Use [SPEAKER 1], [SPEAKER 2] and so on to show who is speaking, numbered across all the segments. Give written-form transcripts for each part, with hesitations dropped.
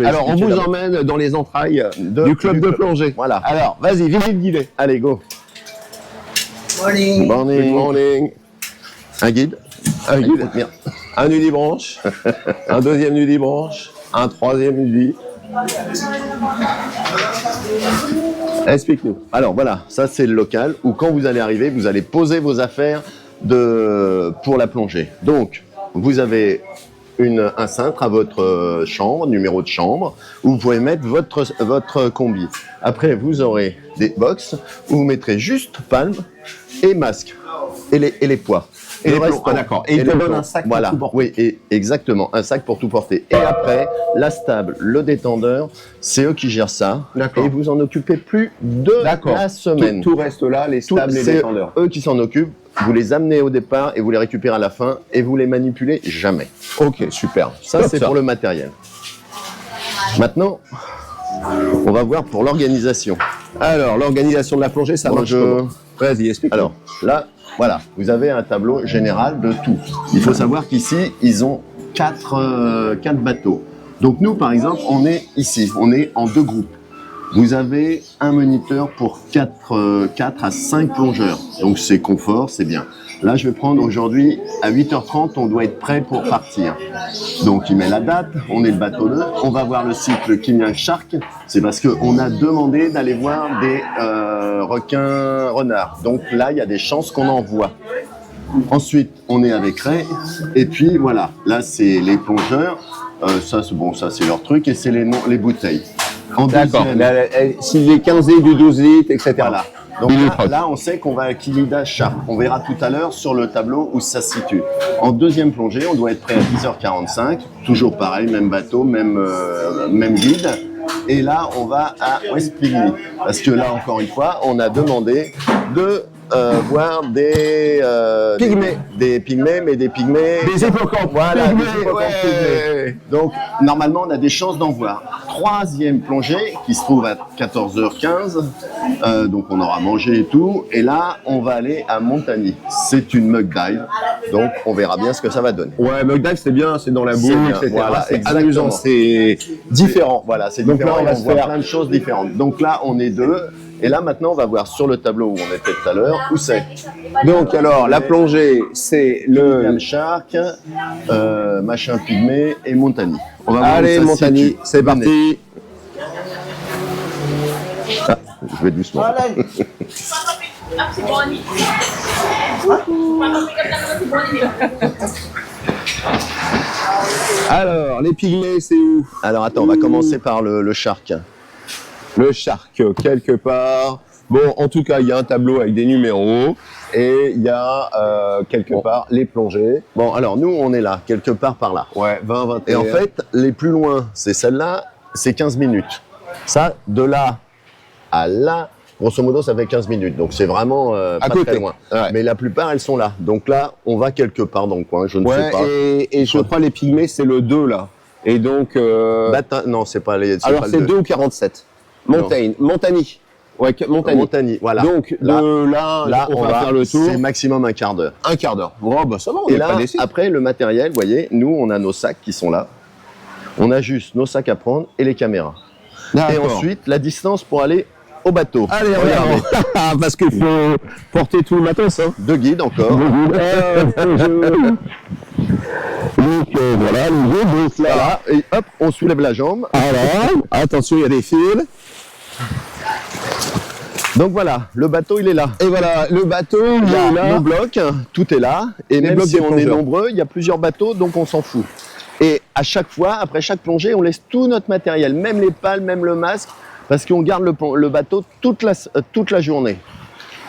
[SPEAKER 1] Alors, on vous emmène dans les entrailles du club de plongée.
[SPEAKER 2] Voilà.
[SPEAKER 1] Alors, vas-y, visite guidée.
[SPEAKER 2] Allez, go.
[SPEAKER 3] Morning.
[SPEAKER 2] Morning.
[SPEAKER 1] Good morning.
[SPEAKER 2] Un guide.
[SPEAKER 1] Un guide.
[SPEAKER 2] Bien.
[SPEAKER 1] Un nudibranche, un deuxième nudibranche, un troisième nudi. Explique-nous.
[SPEAKER 2] Alors voilà, ça c'est le local où quand vous allez arriver, vous allez poser vos affaires pour la plongée. Donc, vous avez un cintre à votre chambre, numéro de chambre, où vous pouvez mettre votre combi. Après, vous aurez des box où vous mettrez juste palme et masque et les poids.
[SPEAKER 1] Et
[SPEAKER 2] le
[SPEAKER 1] les
[SPEAKER 2] reste,
[SPEAKER 1] plombs. Ah, d'accord. Et il te donne un sac pour
[SPEAKER 2] voilà.
[SPEAKER 1] tout porter.
[SPEAKER 2] Oui, et exactement, un sac pour tout porter. Et après, la stable, le détendeur, c'est eux qui gèrent ça.
[SPEAKER 1] D'accord.
[SPEAKER 2] Et vous en occupez plus de la semaine.
[SPEAKER 1] Tout reste là, les stables, les
[SPEAKER 2] C'est
[SPEAKER 1] détendeurs.
[SPEAKER 2] eux qui s'en occupent. Vous les amenez au départ et vous les récupérez à la fin et vous les manipulez jamais.
[SPEAKER 1] Ok, super.
[SPEAKER 2] Ça, c'est pour le matériel. Maintenant, on va voir pour l'organisation.
[SPEAKER 1] Alors, l'organisation de la plongée, ça
[SPEAKER 2] Moi,
[SPEAKER 1] marche comment? Vas-y, explique.
[SPEAKER 2] Alors, là, voilà, vous avez un tableau général de tout. Il faut savoir qu'ici, ils ont quatre bateaux. Donc nous, par exemple, on est ici, on est en 2 groupes. Vous avez un moniteur pour 4 à 5 plongeurs. Donc c'est confort, c'est bien. Là, je vais prendre aujourd'hui, à 8h30, on doit être prêt pour partir. Donc il met la date, on est le bateau 2, on va voir le cycle Kim Shark. C'est parce qu'on a demandé d'aller voir des requins renards. Donc là, il y a des chances qu'on en voit. Ensuite, on est avec Ray. Et puis voilà, là, c'est les plongeurs. Ça, c'est leur truc. Et c'est les bouteilles.
[SPEAKER 1] D'accord.
[SPEAKER 2] Deuxième,
[SPEAKER 1] S'il est 15 litres ou 12 litres, etc.
[SPEAKER 2] voilà. Donc là, on sait qu'on va à Kilida Shark. On verra tout à l'heure sur le tableau où ça se situe. En deuxième plongée, on doit être prêt à 10h45. Toujours pareil, même bateau, même guide. Et là, on va à West Pygmy. Parce que là, encore une fois, on a demandé de voir des
[SPEAKER 1] Pygmées.
[SPEAKER 2] des pygmées, mais des pygmées.
[SPEAKER 1] Des hippocampes.
[SPEAKER 2] Voilà,
[SPEAKER 1] Pygmées,
[SPEAKER 2] des hippocampes
[SPEAKER 1] ouais.
[SPEAKER 2] pygmées. Donc, normalement, on a des chances d'en voir. Troisième plongée, qui se trouve à 14h15. Donc, on aura mangé et tout. Et là, on va aller à Montagny. C'est une mug dive. Donc, on verra bien ce que ça va donner.
[SPEAKER 1] Ouais, mug dive, c'est bien, c'est dans la boue,
[SPEAKER 2] C'est bien,
[SPEAKER 1] etc.
[SPEAKER 2] voilà,
[SPEAKER 1] c'est
[SPEAKER 2] exactement.
[SPEAKER 1] amusant, c'est différent.
[SPEAKER 2] Voilà, c'est
[SPEAKER 1] Donc
[SPEAKER 2] différent.
[SPEAKER 1] là, on va
[SPEAKER 2] on
[SPEAKER 1] se
[SPEAKER 2] voit
[SPEAKER 1] faire-
[SPEAKER 2] plein de choses différentes. Donc là, on est 2. Et là, maintenant, on va voir sur le tableau où on était tout à l'heure, où c'est.
[SPEAKER 1] Donc alors, la plongée, c'est le...
[SPEAKER 2] William Shark, machin pygmée et Montagny. On va voir où
[SPEAKER 1] Allez,
[SPEAKER 2] ça se
[SPEAKER 1] Montagny,
[SPEAKER 2] situe.
[SPEAKER 1] c'est parti.
[SPEAKER 2] Ah, je vais doucement.
[SPEAKER 1] Alors, les pygmées, c'est où?
[SPEAKER 2] Alors attends, on va commencer par le shark.
[SPEAKER 1] Le shark, quelque part. Bon, en tout cas, il y a un tableau avec des numéros et il y a quelque part les plongées.
[SPEAKER 2] Bon, alors nous, on est là, quelque part par là.
[SPEAKER 1] Ouais, 20, 21.
[SPEAKER 2] Et en fait, les plus loin, c'est celle-là, c'est 15 minutes. Ça, de là à là, grosso modo, ça fait 15 minutes. Donc c'est vraiment pas
[SPEAKER 1] côté.
[SPEAKER 2] très loin.
[SPEAKER 1] Ouais.
[SPEAKER 2] Mais la plupart, elles sont là. Donc là, on va quelque part dans le coin, je ne sais
[SPEAKER 1] Ouais,
[SPEAKER 2] pas.
[SPEAKER 1] et je crois les pygmées, c'est le 2 là. Et donc...
[SPEAKER 2] Non, c'est pas les.
[SPEAKER 1] alors
[SPEAKER 2] pas
[SPEAKER 1] c'est
[SPEAKER 2] le
[SPEAKER 1] 2 ou 47. Montagny. Ouais, Montagny.
[SPEAKER 2] Montagny, voilà.
[SPEAKER 1] Donc
[SPEAKER 2] là,
[SPEAKER 1] de là, on va faire le tour.
[SPEAKER 2] C'est maximum un quart d'heure.
[SPEAKER 1] Un quart d'heure. Bon, bah ça va, on
[SPEAKER 2] Et
[SPEAKER 1] est
[SPEAKER 2] là,
[SPEAKER 1] pas déçus.
[SPEAKER 2] après le matériel, vous voyez, nous, on a nos sacs qui sont là. On a juste nos sacs à prendre et les caméras. Et
[SPEAKER 1] D'accord.
[SPEAKER 2] ensuite, la distance pour aller au bateau.
[SPEAKER 1] Allez, regardez. Parce qu'il faut porter tout le matos, hein.
[SPEAKER 2] 2 guides encore.
[SPEAKER 1] Donc voilà, le jeu, donc là.
[SPEAKER 2] Voilà, et hop, on soulève la jambe.
[SPEAKER 1] Voilà, attention, il y a des fils.
[SPEAKER 2] Donc voilà, le bateau, il est là.
[SPEAKER 1] Et voilà, le bateau, il
[SPEAKER 2] Il y
[SPEAKER 1] est
[SPEAKER 2] a
[SPEAKER 1] là.
[SPEAKER 2] nos blocs, tout est là. Et
[SPEAKER 1] Les
[SPEAKER 2] même
[SPEAKER 1] blocs
[SPEAKER 2] si
[SPEAKER 1] des
[SPEAKER 2] on est
[SPEAKER 1] plongeurs.
[SPEAKER 2] nombreux, il y a plusieurs bateaux, donc on s'en fout. Et à chaque fois, après chaque plongée, on laisse tout notre matériel, même les pales, même le masque, parce qu'on garde le bateau toute la journée.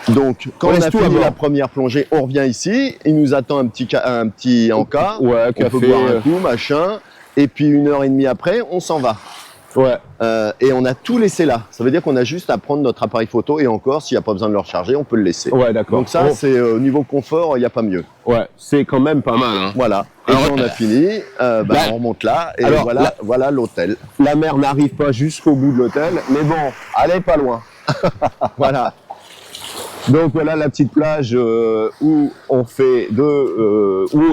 [SPEAKER 2] Donc, quand
[SPEAKER 1] On
[SPEAKER 2] on
[SPEAKER 1] laisse
[SPEAKER 2] a
[SPEAKER 1] tout à
[SPEAKER 2] fini
[SPEAKER 1] bord.
[SPEAKER 2] la première plongée, on revient ici, il nous attend un petit encas,
[SPEAKER 1] Ouais,
[SPEAKER 2] on
[SPEAKER 1] café.
[SPEAKER 2] peut boire un coup, machin, et puis 1h30 après, on s'en va.
[SPEAKER 1] Ouais.
[SPEAKER 2] Et on a tout laissé là. Ça veut dire qu'on a juste à prendre notre appareil photo et encore, s'il n'y a pas besoin de le recharger, on peut le laisser.
[SPEAKER 1] Ouais, d'accord.
[SPEAKER 2] Donc ça,
[SPEAKER 1] Bon.
[SPEAKER 2] c'est au niveau confort, il n'y a pas mieux.
[SPEAKER 1] Ouais, c'est quand même pas mal, hein.
[SPEAKER 2] Voilà. Et
[SPEAKER 1] Alors,
[SPEAKER 2] quand on a fini,
[SPEAKER 1] là-
[SPEAKER 2] on remonte là et
[SPEAKER 1] alors,
[SPEAKER 2] voilà,
[SPEAKER 1] là-
[SPEAKER 2] voilà l'hôtel.
[SPEAKER 1] La mer n'arrive pas jusqu'au bout de l'hôtel, mais bon, elle est pas loin.
[SPEAKER 2] Voilà.
[SPEAKER 1] Donc voilà la petite plage où on fait où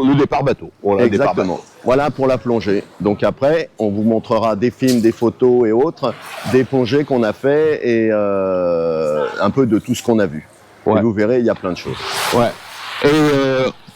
[SPEAKER 1] le départ bateau. Voilà, le départ
[SPEAKER 2] Exactement.
[SPEAKER 1] bateau.
[SPEAKER 2] Voilà pour la plongée. Donc après, on vous montrera des films, des photos et autres, des plongées qu'on a fait et un peu de tout ce qu'on a vu.
[SPEAKER 1] Ouais.
[SPEAKER 2] Et vous verrez, il y a plein de choses.
[SPEAKER 1] Ouais.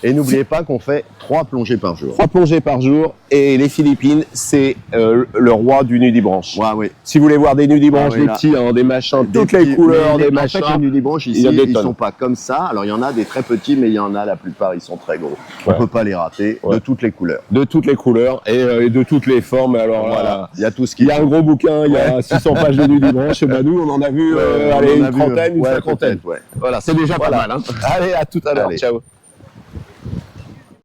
[SPEAKER 2] Et n'oubliez pas qu'on fait 3 plongées par jour.
[SPEAKER 1] 3 plongées par jour et les Philippines, c'est le roi du nudibranche.
[SPEAKER 2] Ouais, oui.
[SPEAKER 1] Si vous voulez voir des nudibranches,
[SPEAKER 2] Ah oui,
[SPEAKER 1] des
[SPEAKER 2] là.
[SPEAKER 1] petits, hein, des machins,
[SPEAKER 2] Des
[SPEAKER 1] toutes les
[SPEAKER 2] petits-
[SPEAKER 1] couleurs,
[SPEAKER 2] mais
[SPEAKER 1] des
[SPEAKER 2] en fait,
[SPEAKER 1] machins.
[SPEAKER 2] les nudibranches
[SPEAKER 1] il
[SPEAKER 2] ici,
[SPEAKER 1] y a des
[SPEAKER 2] ils
[SPEAKER 1] tonnes.
[SPEAKER 2] sont pas comme ça. Alors il y en a des très petits, mais il y en a la plupart, ils sont très gros.
[SPEAKER 1] Ouais.
[SPEAKER 2] On peut pas les rater,
[SPEAKER 1] Ouais.
[SPEAKER 2] de toutes les couleurs.
[SPEAKER 1] De toutes les couleurs et de toutes les formes. Alors là,
[SPEAKER 2] Voilà, il y a tout ce
[SPEAKER 1] il
[SPEAKER 2] qu'il
[SPEAKER 1] y a un
[SPEAKER 2] faut.
[SPEAKER 1] gros bouquin, il y a 600 pages de nudibranche. Bah nous, on en a vu
[SPEAKER 2] Ouais, on
[SPEAKER 1] allez,
[SPEAKER 2] en
[SPEAKER 1] une
[SPEAKER 2] a vu,
[SPEAKER 1] trentaine, une
[SPEAKER 2] ouais,
[SPEAKER 1] cinquantaine.
[SPEAKER 2] peut-être, ouais.
[SPEAKER 1] Voilà, c'est déjà pas mal. Hein. Allez, à tout à l'heure.
[SPEAKER 2] Allez.
[SPEAKER 1] Ciao.